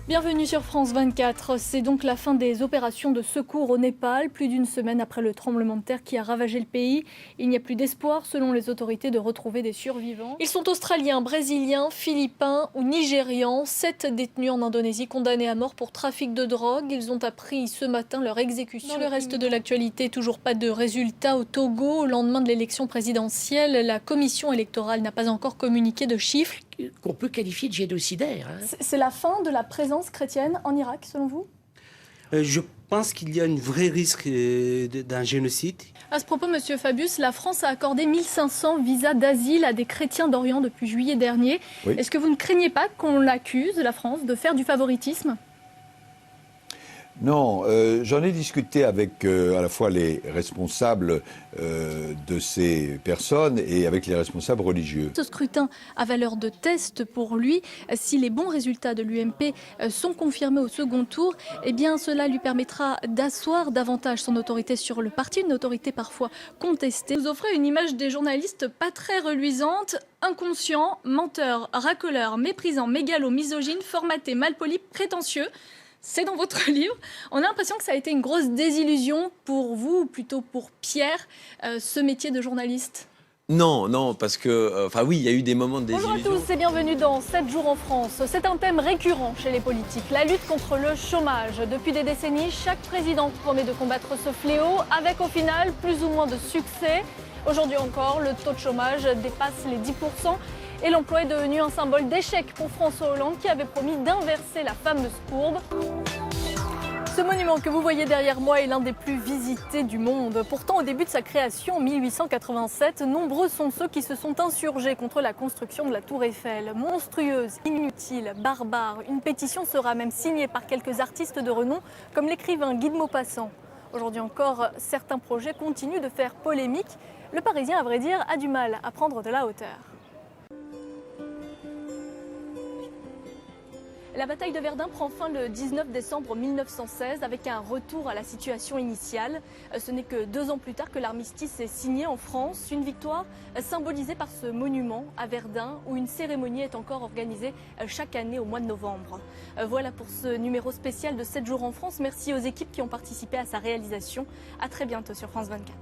Bienvenue sur France 24. C'est donc la fin des opérations de secours au Népal, plus d'une semaine après le tremblement de terre qui a ravagé le pays. Il n'y a plus d'espoir, selon les autorités, de retrouver des survivants. Ils sont australiens, brésiliens, philippins ou nigérians. 7 détenus en Indonésie condamnés à mort pour trafic de drogue. Ils ont appris ce matin leur exécution. Dans le reste de l'actualité, toujours pas de résultats au Togo. Au lendemain de l'élection présidentielle, la commission électorale n'a pas encore communiqué de chiffres. Qu'on peut qualifier de génocidaire. C'est la fin de la présence chrétienne en Irak, selon vous ? Je pense qu'il y a un vrai risque d'un génocide. À ce propos, Monsieur Fabius, la France a accordé 1500 visas d'asile à des chrétiens d'Orient depuis juillet dernier. Oui. Est-ce que vous ne craignez pas qu'on l'accuse, la France, de faire du favoritisme ? Non, j'en ai discuté avec à la fois les responsables de ces personnes et avec les responsables religieux. Ce scrutin a valeur de test pour lui. Si les bons résultats de l'UMP sont confirmés au second tour, eh bien cela lui permettra d'asseoir davantage son autorité sur le parti, une autorité parfois contestée. Vous offrez une image des journalistes pas très reluisante, inconscients, menteurs, racoleurs, méprisants, mégalos, misogynes, formatés, malpolis, prétentieux. C'est dans votre livre. On a l'impression que ça a été une grosse désillusion pour vous, ou plutôt pour Pierre, ce métier de journaliste. Non, parce que, oui, il y a eu des moments de désillusion. Bonjour à tous et bienvenue dans 7 jours en France. C'est un thème récurrent chez les politiques, la lutte contre le chômage. Depuis des décennies, chaque président promet de combattre ce fléau, avec au final plus ou moins de succès. Aujourd'hui encore, le taux de chômage dépasse les 10%. Et l'emploi est devenu un symbole d'échec pour François Hollande qui avait promis d'inverser la fameuse courbe. Ce monument que vous voyez derrière moi est l'un des plus visités du monde. Pourtant, au début de sa création en 1887, nombreux sont ceux qui se sont insurgés contre la construction de la Tour Eiffel. Monstrueuse, inutile, barbare, une pétition sera même signée par quelques artistes de renom comme l'écrivain Guy de Maupassant. Aujourd'hui encore, certains projets continuent de faire polémique. Le Parisien, à vrai dire, a du mal à prendre de la hauteur. La bataille de Verdun prend fin le 19 décembre 1916 avec un retour à la situation initiale. Ce n'est que 2 ans plus tard que l'armistice est signé en France. Une victoire symbolisée par ce monument à Verdun où une cérémonie est encore organisée chaque année au mois de novembre. Voilà pour ce numéro spécial de 7 jours en France. Merci aux équipes qui ont participé à sa réalisation. À très bientôt sur France 24.